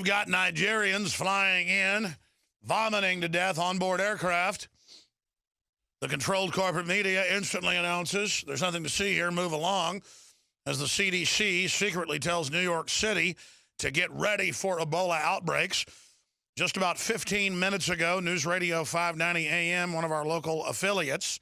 We've got Nigerians flying in, vomiting to death on board aircraft. The controlled corporate media instantly announces there's nothing to see here, move along, as the CDC secretly tells New York City to get ready for Ebola outbreaks. Just about 15 minutes ago, News Radio 590 AM, one of our local affiliates,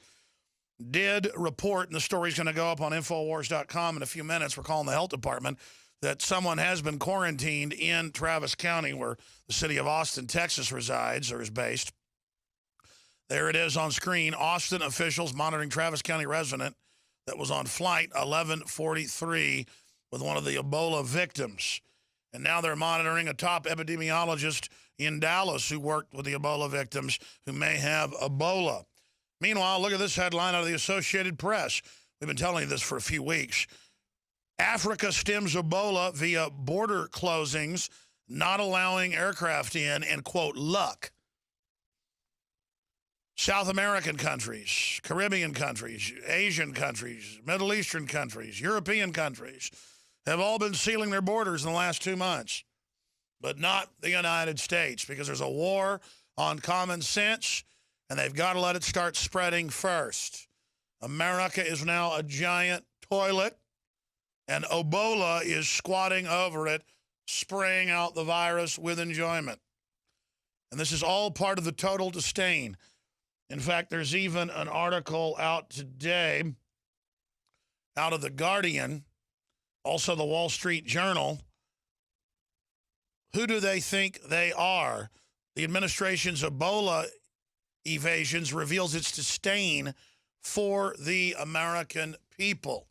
did report, and the story's going to go up on Infowars.com in a few minutes. We're calling the health department, that someone has been quarantined in Travis County, where the city of Austin, Texas resides or is based. There it is on screen. Austin officials monitoring Travis County resident that was on flight 1143 with one of the Ebola victims. And now they're monitoring a top epidemiologist in Dallas who worked with the Ebola victims who may have Ebola. Meanwhile, look at this headline out of the Associated Press. We've been telling you this for a few weeks. Africa stems Ebola via border closings, not allowing aircraft in, and, quote, luck. South American countries, Caribbean countries, Asian countries, Middle Eastern countries, European countries have all been sealing their borders in the last 2 months, but not the United States, because there's a war on common sense, and they've got to let it start spreading first. America is now a giant toilet, and Ebola is squatting over it, spraying out the virus with enjoyment. And this is all part of the total disdain. In fact, there's even an article out today out of The Guardian, also the Wall Street Journal. Who do they think they are? The administration's Ebola evasions reveals its disdain for the American people.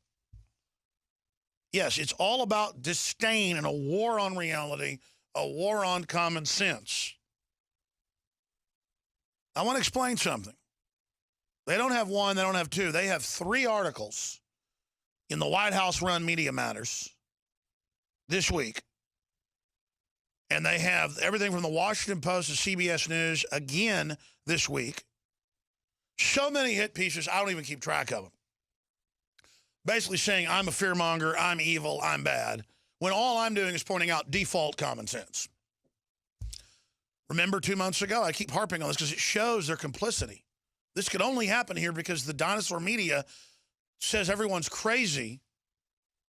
Yes, it's all about disdain and a war on reality, a war on common sense. I want to explain something. They don't have one, they don't have two. They have 3 articles in the White House-run Media Matters this week. And they have everything from the Washington Post to CBS News again this week. So many hit pieces, I don't even keep track of them. Basically saying, I'm a fearmonger, I'm evil, I'm bad, when all I'm doing is pointing out default common sense. Remember 2 months ago? I keep harping on this because it shows their complicity. This could only happen here because the dinosaur media says everyone's crazy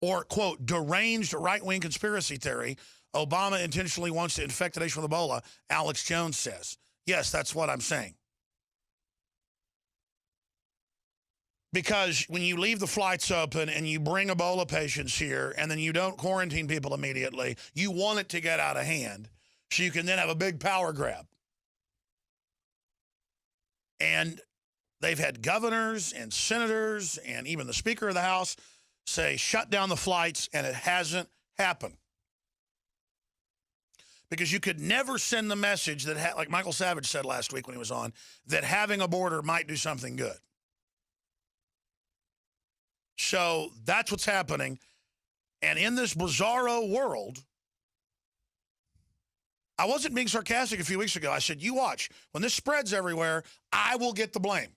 or, quote, deranged right-wing conspiracy theory. Obama intentionally wants to infect the nation with Ebola, Alex Jones says. Yes, that's what I'm saying. Because when you leave the flights open and you bring Ebola patients here and then you don't quarantine people immediately, you want it to get out of hand so you can then have a big power grab. And they've had governors and senators and even the Speaker of the House say, shut down the flights, and it hasn't happened. Because you could never send the message that, like Michael Savage said last week when he was on, that having a border might do something good. So that's what's happening. And in this bizarro world, I wasn't being sarcastic a few weeks ago. I said, you watch. When this spreads everywhere, I will get the blame.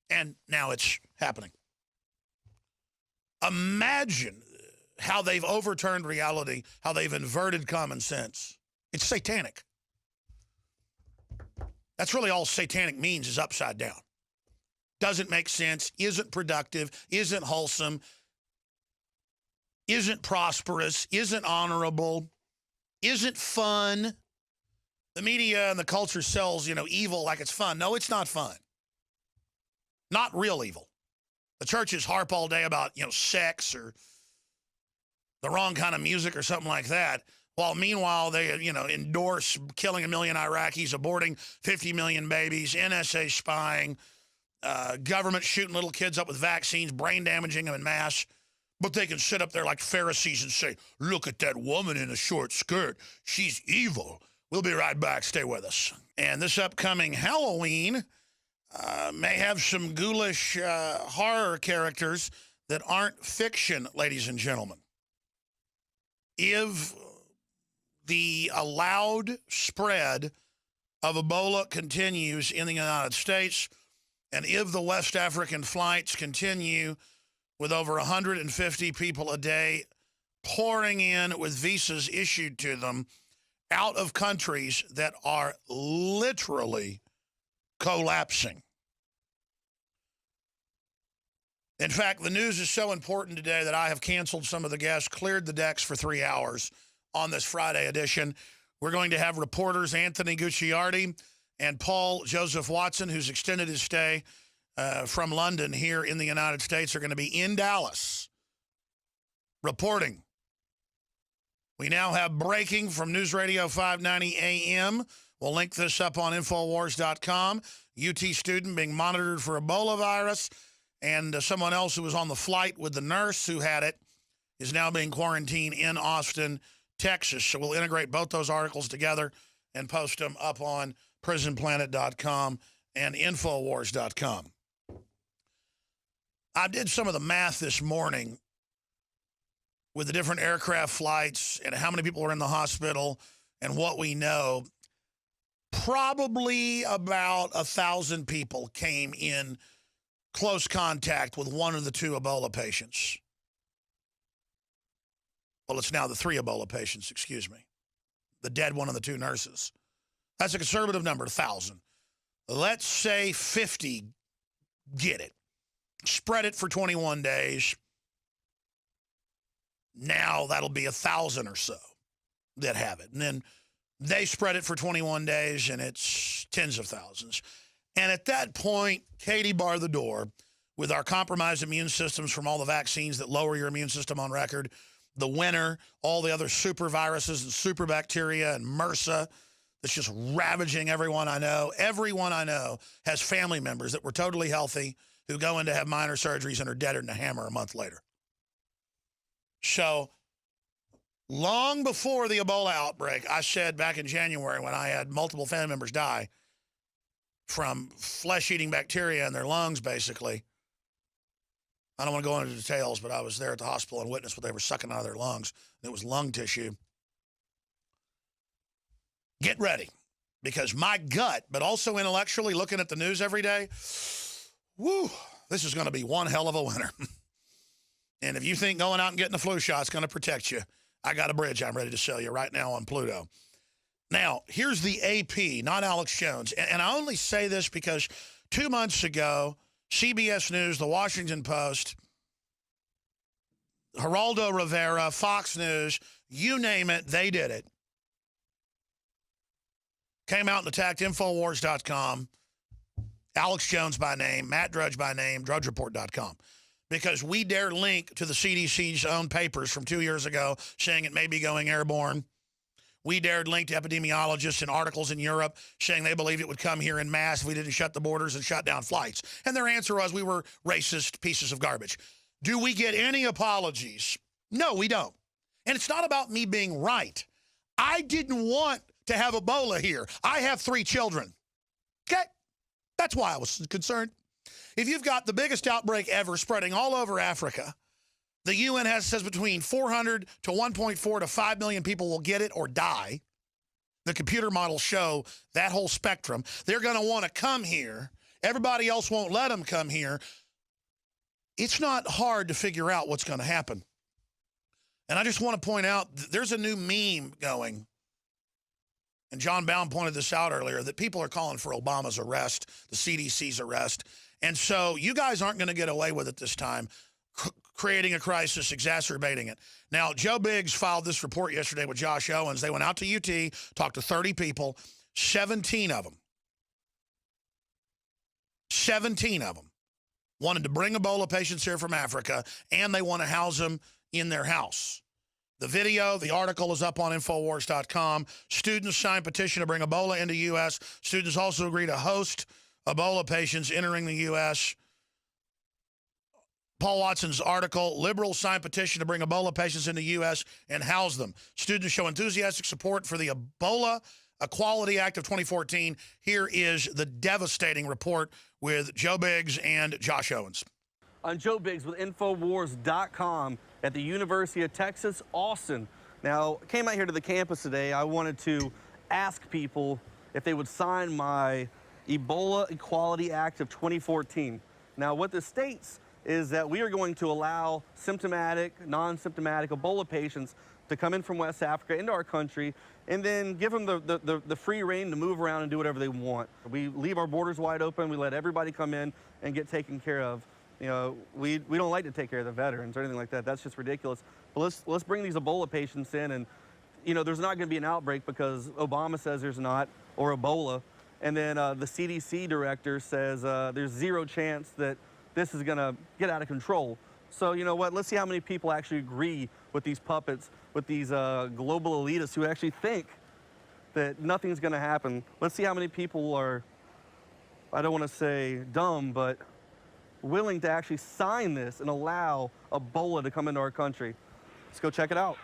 And now it's happening. Imagine how they've overturned reality, how they've inverted common sense. It's satanic. That's really all satanic means, is upside down. Doesn't make sense, isn't productive, isn't wholesome, isn't prosperous, isn't honorable, isn't fun. The media and the culture sells, evil like it's fun. No, it's not fun. Not real evil. The churches harp all day about, sex or the wrong kind of music or something like that, while meanwhile they, endorse killing 1 million Iraqis, aborting 50 million babies, NSA spying, government shooting little kids up with vaccines, brain damaging them en masse. But they can sit up there like Pharisees and say, look at that woman in a short skirt. She's evil. We'll be right back. Stay with us. And this upcoming Halloween may have some ghoulish horror characters that aren't fiction, ladies and gentlemen. If the allowed spread of Ebola continues in the United States, and if the West African flights continue with over 150 people a day pouring in with visas issued to them, out of countries that are literally collapsing. In fact, the news is so important today that I have canceled some of the guests, cleared the decks for 3 hours on this Friday edition. We're going to have reporters Anthony Gucciardi and Paul Joseph Watson, who's extended his stay from London here in the United States, are going to be in Dallas reporting. We now have breaking from News Radio 590 AM. We'll link this up on Infowars.com. UT student being monitored for Ebola virus. And someone else who was on the flight with the nurse who had it is now being quarantined in Austin, Texas. So we'll integrate both those articles together and post them up on prisonplanet.com and Infowars.com. I did some of the math this morning with the different aircraft flights and how many people are in the hospital and what we know. Probably about 1,000 people came in close contact with one of the 2 Ebola patients. Well, it's now the 3 Ebola patients, excuse me. The dead one and the 2 nurses. That's a conservative number, 1,000. Let's say 50 get it. Spread it for 21 days. Now that'll be 1,000 or so that have it. And then they spread it for 21 days, and it's tens of thousands. And at that point, Katie barred the door with our compromised immune systems from all the vaccines that lower your immune system on record, the winter, all the other super viruses and super bacteria and MRSA that's just ravaging everyone I know. Everyone I know has family members that were totally healthy who go in to have minor surgeries and are deader than a hammer a month later. So long before the Ebola outbreak, I said back in January when I had multiple family members die from flesh-eating bacteria in their lungs, basically. I don't want to go into details, but I was there at the hospital and witnessed what they were sucking out of their lungs. And it was lung tissue. Get ready, because my gut, but also intellectually looking at the news every day, woo, this is going to be one hell of a winter. And if you think going out and getting the flu shot is going to protect you, I got a bridge I'm ready to sell you right now on Pluto. Now, here's the AP, not Alex Jones. And I only say this because 2 months ago, CBS News, The Washington Post, Geraldo Rivera, Fox News, you name it, they did it. Came out and attacked Infowars.com, Alex Jones by name, Matt Drudge by name, DrudgeReport.com. Because we dare link to the CDC's own papers from 2 years ago saying it may be going airborne. We dared link to epidemiologists and articles in Europe saying they believed it would come here in mass if we didn't shut the borders and shut down flights. And their answer was we were racist pieces of garbage. Do we get any apologies? No, we don't. And it's not about me being right. I didn't want to have Ebola here. I have 3 children. Okay? That's why I was concerned. If you've got the biggest outbreak ever spreading all over Africa, the UN says between 400 to 1.4 to 5 million people will get it or die. The computer models show that whole spectrum. They're going to want to come here. Everybody else won't let them come here. It's not hard to figure out what's going to happen. And I just want to point out, there's a new meme going, and John Baum pointed this out earlier, that people are calling for Obama's arrest, the CDC's arrest. And so you guys aren't going to get away with it this time, creating a crisis, exacerbating it. Now, Joe Biggs filed this report yesterday with Josh Owens. They went out to UT, talked to 30 people, 17 of them wanted to bring Ebola patients here from Africa, and they want to house them in their house. The video, the article is up on Infowars.com. Students signed petition to bring Ebola into U.S. Students also agree to host Ebola patients entering the U.S. Paul Watson's article, liberals signed petition to bring Ebola patients into U.S. and house them. Students show enthusiastic support for the Ebola Equality Act of 2014. Here is the devastating report with Joe Biggs and Josh Owens. I'm Joe Biggs with Infowars.com at the University of Texas, Austin. Now, I came out here to the campus today. I wanted to ask people if they would sign my Ebola Equality Act of 2014. Now, what this states is that we are going to allow symptomatic, non-symptomatic Ebola patients to come in from West Africa into our country and then give them the free reign to move around and do whatever they want. We leave our borders wide open. We let everybody come in and get taken care of. You know, we don't like to take care of the veterans or anything like that. That's just ridiculous. But let's bring these Ebola patients in, and you know, there's not going to be an outbreak because Obama says there's not, or Ebola. And then the CDC director says there's zero chance that this is going to get out of control. So you know what, let's see how many people actually agree with these puppets, with these global elitists who actually think that nothing's going to happen. Let's see how many people are, I don't want to say dumb, but willing to actually sign this and allow Ebola to come into our country. Let's go check it out.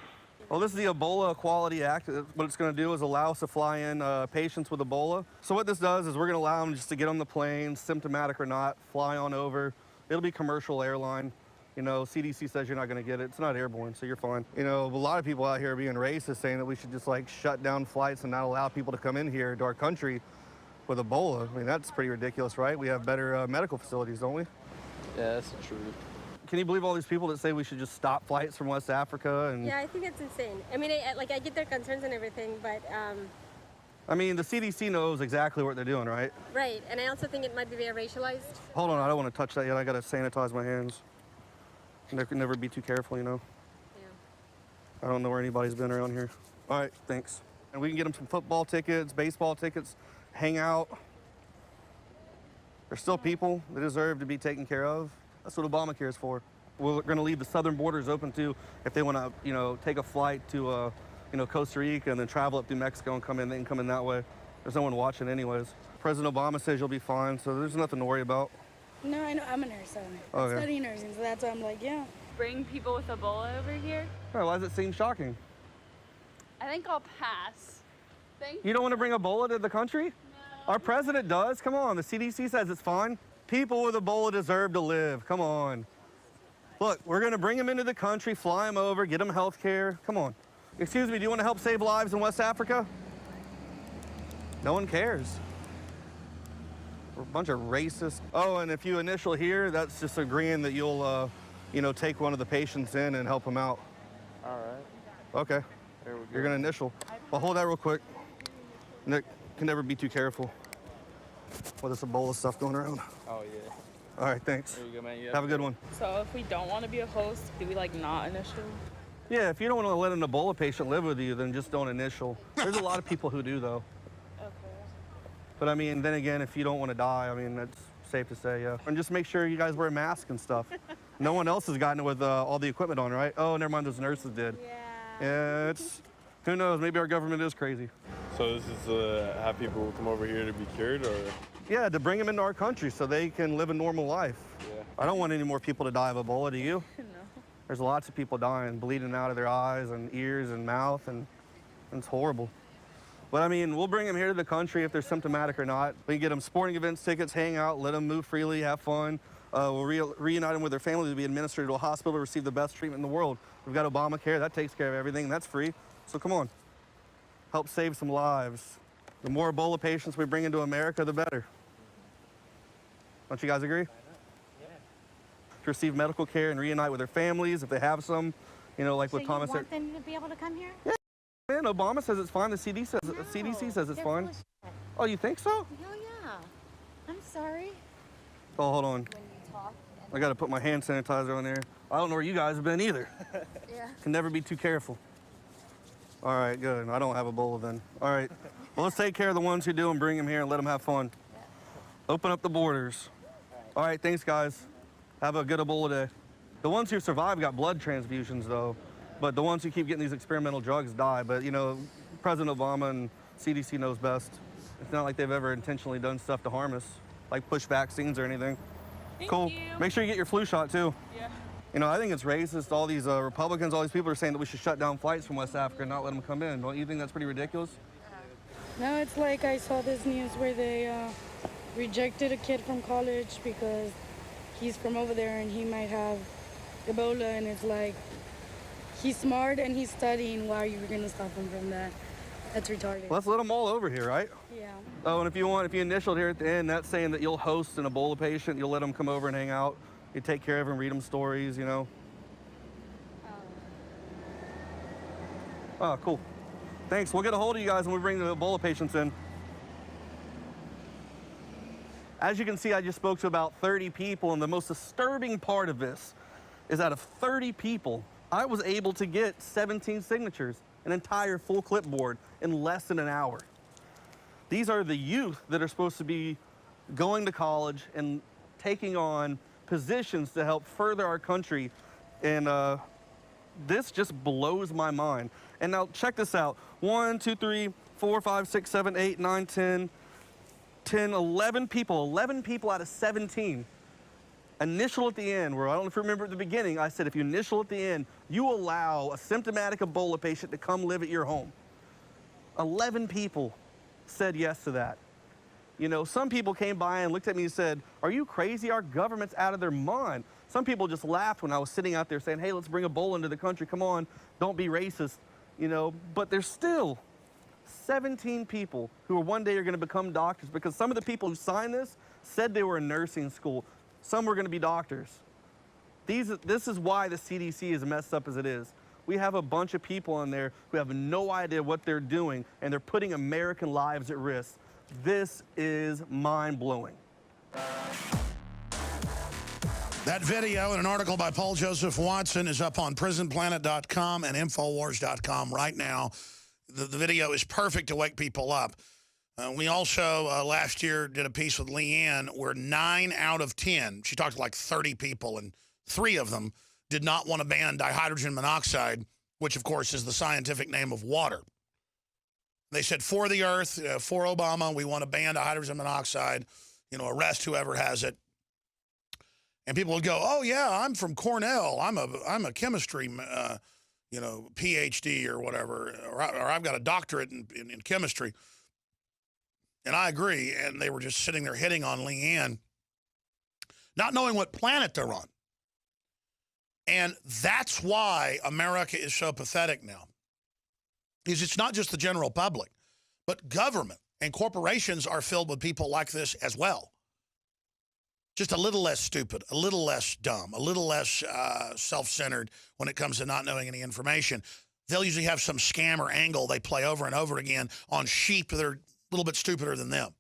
Well, this is the Ebola Equality Act. What it's going to do is allow us to fly in patients with Ebola. So what this does is we're going to allow them just to get on the plane, symptomatic or not, fly on over. It'll be commercial airline. You know, CDC says you're not going to get it. It's not airborne, so you're fine. You know, a lot of people out here are being racist, saying that we should just like shut down flights and not allow people to come in here to our country with Ebola. I mean, that's pretty ridiculous, right? We have better medical facilities, don't we? Yeah, that's true. Can you believe all these people that say we should just stop flights from West Africa? And yeah, I think it's insane. I mean, I get their concerns and everything, but I mean, the CDC knows exactly what they're doing, right? right. And I also think it might be very racialized. Hold on, I don't want to touch that yet. I got to sanitize my hands. Never be too careful, you know? Yeah. I don't know where anybody's been around here. All right, thanks. And we can get them some football tickets, baseball tickets, hang out. There's still people that deserve to be taken care of. That's what Obamacare is for. We're going to leave the southern borders open too if they want to, you know, take a flight to, you know, Costa Rica and then travel up through Mexico and come in. They can come in that way. There's no one watching anyways. President Obama says you'll be fine, so there's nothing to worry about. No, I know. I'm a nurse. I'm studying nursing, so that's why I'm like, yeah. Bring people with Ebola over here? Oh, why does it seem shocking? I think I'll pass. Thank You don't want to bring Ebola to the country? No. Our president does. Come on, the CDC says it's fine. People with Ebola deserve to live. Come on. Look, we're going to bring them into the country, fly them over, get them health care. Come on. Excuse me, do you want to help save lives in West Africa? No one cares. We're a bunch of racists. Oh, and if you initial here, that's just agreeing that you'll, you know, take one of the patients in and help them out. All right. Okay. There we go. You're going to initial. Well, hold that real quick. Nick, can never be too careful with this Ebola stuff going around. Oh, yeah. All right, thanks. There you go, man. You Have a good one. So if we don't want to be a host, do we like not initial? Yeah, if you don't want to let an Ebola patient live with you, then just don't initial. There's a lot of people who do, though. Okay. But I mean, then again, if you don't want to die, I mean, that's safe to say, yeah. And just make sure you guys wear masks and stuff. No one else has gotten it with all the equipment on, right? Oh, never mind, those nurses did. Yeah. Yeah, who knows, maybe our government is crazy. So this is have people come over here to be cured, or? Yeah, to bring them into our country so they can live a normal life. Yeah. I don't want any more people to die of Ebola, do you? No. There's lots of people dying, bleeding out of their eyes and ears and mouth, and it's horrible. But I mean, we'll bring them here to the country if they're symptomatic or not. We can get them sporting events tickets, hang out, let them move freely, have fun. We'll reunite them with their families to be administered to a hospital to receive the best treatment in the world. We've got Obamacare, that takes care of everything, and that's free. So come on, help save some lives. The more Ebola patients we bring into America, the better. Don't you guys agree? To receive medical care and reunite with their families if they have some, you know, like So with Thomas. you want them to be able to come here? Man, Obama says it's fine. The CDC says it's they're fine. bullshit. Oh, you think so? Hell yeah. I'm sorry. Oh, hold on. When you talk. I got to put my hand sanitizer on there. I don't know where you guys have been either. Yeah. Can never be too careful. All right, good. I don't have Ebola then. All right. Well, let's take care of the ones who do and bring them here and let them have fun. Open up the borders. All right, thanks, guys. Have a good Ebola day. The ones who survive got blood transfusions, though. But the ones who keep getting these experimental drugs die. But, you know, President Obama and CDC knows best. It's not like they've ever intentionally done stuff to harm us, like push vaccines or anything. Cool. you. Make sure you get your flu shot, too. Yeah. You know, I think it's racist. All these Republicans, all these people are saying that we should shut down flights from West Africa and not let them come in. Don't you think that's pretty ridiculous? No, it's like I saw this news where they rejected a kid from college because he's from over there and he might have Ebola, and it's like, he's smart and he's studying. Why are you going to stop him from that? That's retarded. Let's let them all over here, right? Yeah. Oh, and if you initialed here at the end, that's saying that you'll host an Ebola patient. You'll let them come over and hang out. You take care of them, read them stories, you know. Oh, cool. Thanks. We'll get a hold of you guys when we bring the Ebola patients in. As you can see, I just spoke to about 30 people, and the most disturbing part of this is out of 30 people, I was able to get 17 signatures, an entire full clipboard, in less than an hour. These are the youth that are supposed to be going to college and taking on positions to help further our country, and this just blows my mind. And now check this out. 1, 2, 3, 4, 5, 6, 7, 8, 9, 10, 11 people. 11 people out of 17. Initial at the end, where I don't know if you remember at the beginning, I said if you initial at the end, you allow a symptomatic Ebola patient to come live at your home. 11 people said yes to that. You know, some people came by and looked at me and said, "Are you crazy? Our government's out of their mind." Some people just laughed when I was sitting out there saying, "Hey, let's bring Ebola into the country. Come on, don't be racist." You know, but there's still 17 people who one day are going to become doctors, because some of the people who signed this said they were in nursing school. Some were going to be doctors. This is why the CDC is messed up as it is. We have a bunch of people in there who have no idea what they're doing, and they're putting American lives at risk. This is mind-blowing. That video and an article by Paul Joseph Watson is up on prisonplanet.com and Infowars.com right now. The video is perfect to wake people up. We also, last year, did a piece with Leanne where 9 out of 10, she talked to like 30 people, and 3 of them did not want to ban dihydrogen monoxide, which, of course, is the scientific name of water. They said, for the earth, for Obama, we want to ban dihydrogen monoxide, you know, arrest whoever has it. And people would go, "Oh, yeah, I'm from Cornell. I'm a chemistry, you know, PhD or whatever, or I've got a doctorate in chemistry." And I agree. And they were just sitting there hitting on Leanne, not knowing what planet they're on. And that's why America is so pathetic now. Is it's not just the general public, but government and corporations are filled with people like this as well. Just a little less stupid, a little less dumb, a little less self-centered when it comes to not knowing any information. They'll usually have some scam or angle they play over and over again on sheep that are a little bit stupider than them.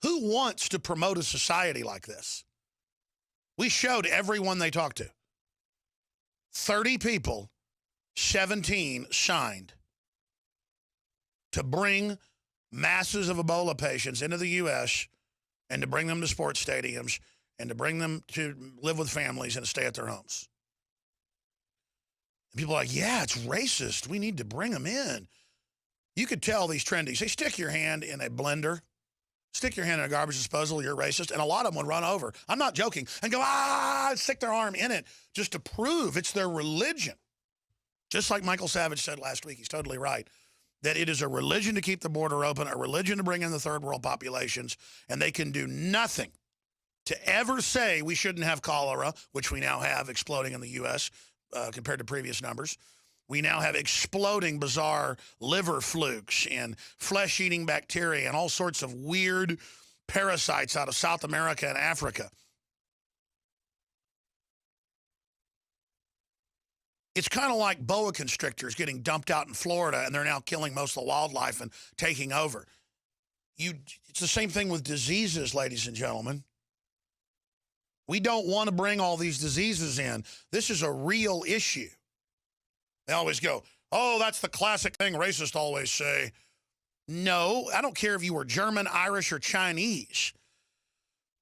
Who wants to promote a society like this? We showed everyone they talked to. 30 people, 17 signed to bring masses of Ebola patients into the U.S., and to bring them to sports stadiums, and to bring them to live with families and stay at their homes. And people are like, "Yeah, it's racist. We need to bring them in." You could tell these trendies, say, stick your hand in a blender, stick your hand in a garbage disposal, you're racist, and a lot of them would run over. I'm not joking. And go, stick their arm in it just to prove it's their religion. Just like Michael Savage said last week, he's totally right, that it is a religion to keep the border open, a religion to bring in the third world populations, and they can do nothing to ever say we shouldn't have cholera, which we now have exploding in the U.S. Compared to previous numbers. We now have exploding bizarre liver flukes and flesh-eating bacteria and all sorts of weird parasites out of South America and Africa. It's kind of like boa constrictors getting dumped out in Florida, and they're now killing most of the wildlife and taking over. It's the same thing with diseases, ladies and gentlemen. We don't want to bring all these diseases in. This is a real issue. They always go, "Oh, that's the classic thing racists always say." No, I don't care if you were German, Irish, or Chinese.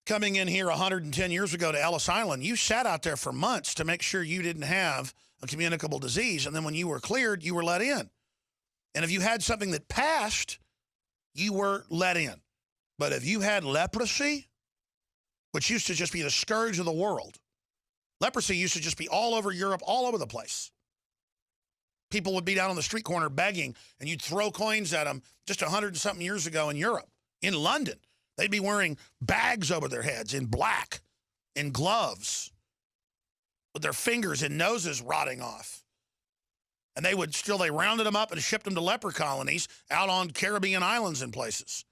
Coming in here 110 years ago to Ellis Island, you sat out there for months to make sure you didn't have a communicable disease, and then when you were cleared, you were let in. And if you had something that passed, you were let in. But if you had leprosy, which used to just be the scourge of the world, leprosy used to just be all over Europe, all over the place. People would be down on the street corner begging, and you'd throw coins at them just 100 and something years ago in Europe. In London, they'd be wearing bags over their heads in black, in gloves, with their fingers and noses rotting off. And they rounded them up and shipped them to leper colonies out on Caribbean islands and places.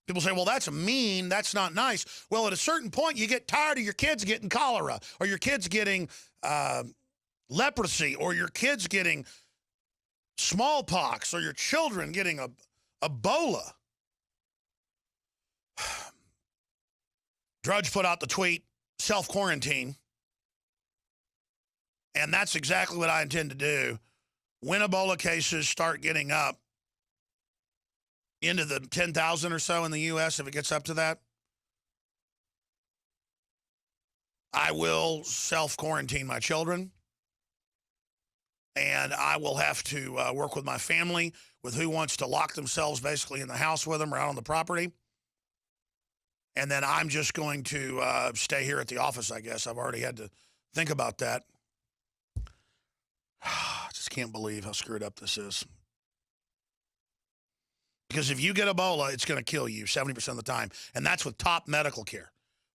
People say, "Well, that's mean, that's not nice." Well, at a certain point, you get tired of your kids getting cholera, or your kids getting leprosy, or your kids getting smallpox or your children getting Ebola. Drudge put out the tweet, self-quarantine. And that's exactly what I intend to do. When Ebola cases start getting up into the 10,000 or so in the U.S., if it gets up to that, I will self-quarantine my children. And I will have to work with my family, with who wants to lock themselves basically in the house with them or out on the property. And then I'm just going to stay here at the office, I guess. I've already had to think about that. I just can't believe how screwed up this is. Because if you get Ebola, it's going to kill you 70% of the time. And that's with top medical care.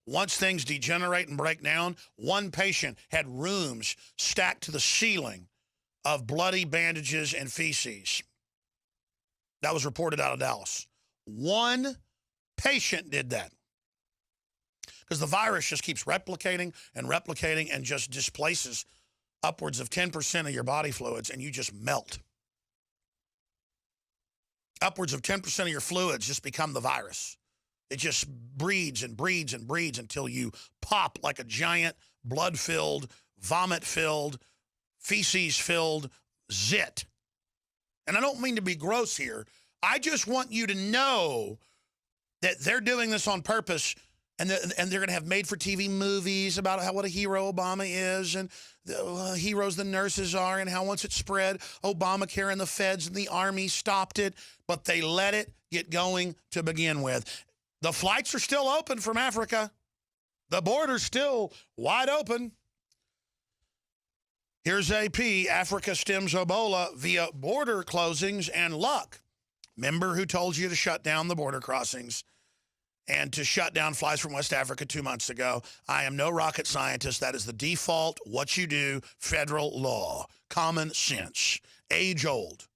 Once things degenerate and break down, one patient had rooms stacked to the ceiling of bloody bandages and feces. That was reported out of Dallas. One patient did that. Because the virus just keeps replicating and just displaces upwards of 10% of your body fluids, and you just melt. Upwards of 10% of your fluids just become the virus. It just breeds and breeds and breeds until you pop like a giant blood-filled, vomit-filled, feces-filled zit. And I don't mean to be gross here. I just want you to know that they're doing this on purpose, and they're going to have made-for-TV movies about what a hero Obama is and the heroes the nurses are and how once it spread, Obamacare and the feds and the army stopped it, but they let it get going to begin with. The flights are still open from Africa. The border's still wide open. Here's AP. Africa stems Ebola via border closings and luck. Remember who told you to shut down the border crossings and to shut down flights from West Africa 2 months ago? I am no rocket scientist. That is the default, what you do, federal law, common sense, age old.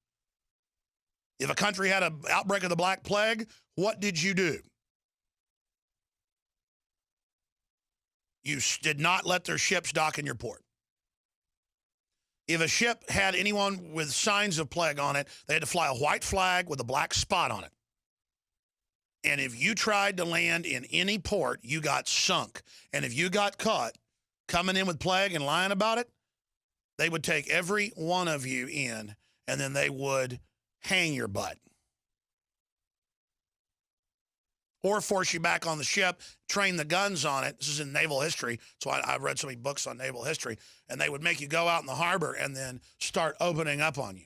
If a country had an outbreak of the Black Plague, what did you do? You did not let their ships dock in your port. If a ship had anyone with signs of plague on it, they had to fly a white flag with a black spot on it. And if you tried to land in any port, you got sunk. And if you got caught coming in with plague and lying about it, they would take every one of you in, and then they would hang your butt. Or force you back on the ship, train the guns on it. This is in naval history. So I've read so many books on naval history. And they would make you go out in the harbor and then start opening up on you.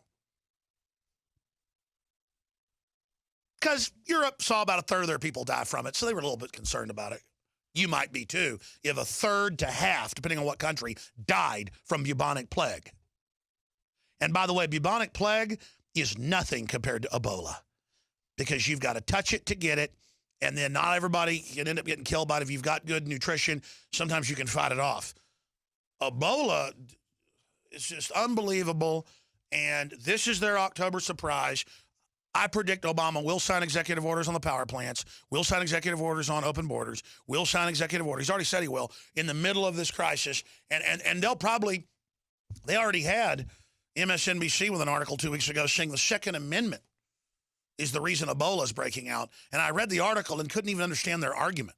Because Europe saw about a third of their people die from it, so they were a little bit concerned about it. You might be too. If a third to half, depending on what country, died from bubonic plague. And by the way, bubonic plague is nothing compared to Ebola. Because you've got to touch it to get it. And then not everybody can end up getting killed by it. If you've got good nutrition, sometimes you can fight it off. Ebola is just unbelievable. And this is their October surprise. I predict Obama will sign executive orders on the power plants, will sign executive orders on open borders, will sign executive orders. He's already said he will in the middle of this crisis. And they'll probably, they already had MSNBC with an article 2 weeks ago saying the Second Amendment is the reason Ebola is breaking out. And I read the article and couldn't even understand their argument.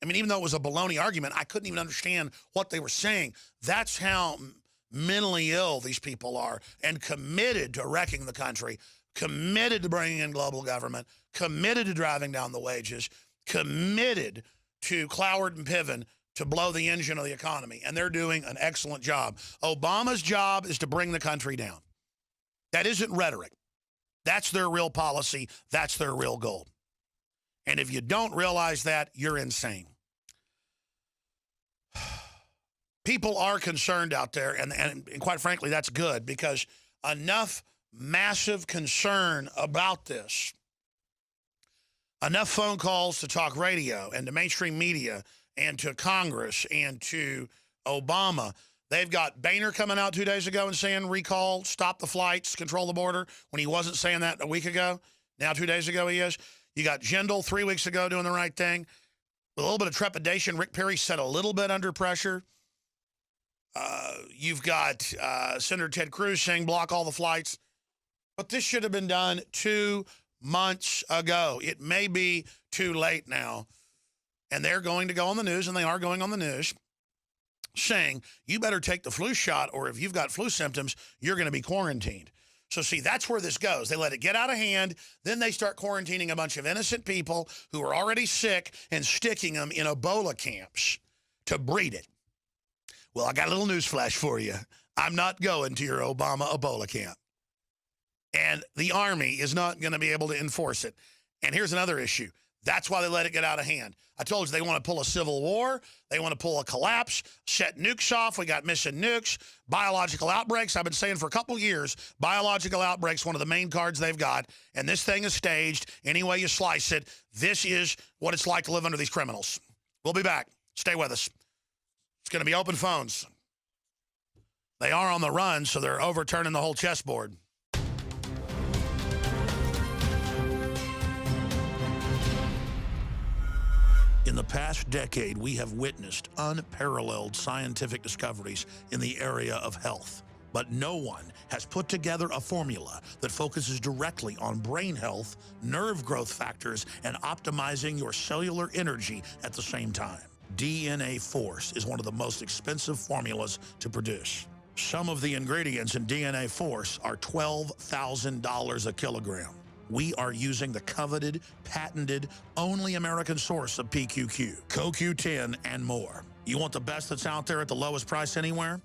I mean, even though it was a baloney argument, I couldn't even understand what they were saying. That's how mentally ill these people are and committed to wrecking the country, committed to bringing in global government, committed to driving down the wages, committed to Cloward and Piven to blow the engine of the economy. And they're doing an excellent job. Obama's job is to bring the country down. That isn't rhetoric. That's their real policy. That's their real goal. And if you don't realize that, you're insane. People are concerned out there, and quite frankly, that's good, because enough massive concern about this, enough phone calls to talk radio and to mainstream media and to Congress and to Obama. They've got Boehner coming out 2 days ago and saying recall, stop the flights, control the border, when he wasn't saying that a week ago. Now 2 days ago he is. You got Jindal 3 weeks ago doing the right thing. With a little bit of trepidation, Rick Perry said a little bit under pressure. You've got Senator Ted Cruz saying block all the flights. But this should have been done 2 months ago. It may be too late now. And they're going to go on the news, and they are going on the news, saying, you better take the flu shot, or if you've got flu symptoms, you're going to be quarantined. So, see, that's where this goes. They let it get out of hand. Then they start quarantining a bunch of innocent people who are already sick and sticking them in Ebola camps to breed it. Well, I got a little news flash for you. I'm not going to your Obama Ebola camp. And the Army is not going to be able to enforce it. And here's another issue. That's why they let it get out of hand. I told you they want to pull a civil war. They want to pull a collapse, set nukes off. We got missing nukes, biological outbreaks. I've been saying for a couple years, biological outbreaks, one of the main cards they've got. And this thing is staged. Any way you slice it, this is what it's like to live under these criminals. We'll be back. Stay with us. It's going to be open phones. They are on the run, so they're overturning the whole chessboard. In the past decade, we have witnessed unparalleled scientific discoveries in the area of health. But no one has put together a formula that focuses directly on brain health, nerve growth factors, and optimizing your cellular energy at the same time. DNA Force is one of the most expensive formulas to produce. Some of the ingredients in DNA Force are $12,000 a kilogram. We are using the coveted, patented, only American source of PQQ, CoQ10, and more. You want the best that's out there at the lowest price anywhere?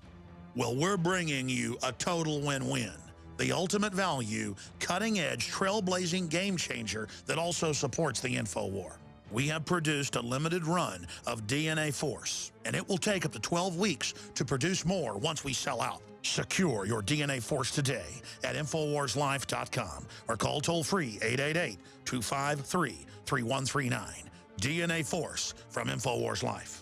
Well, we're bringing you a total win-win. The ultimate value, cutting-edge, trailblazing game changer that also supports the InfoWar. We have produced a limited run of DNA Force, and it will take up to 12 weeks to produce more once we sell out. Secure your DNA Force today at InfoWarsLife.com or call toll-free 888-253-3139. DNA Force from InfoWars Life.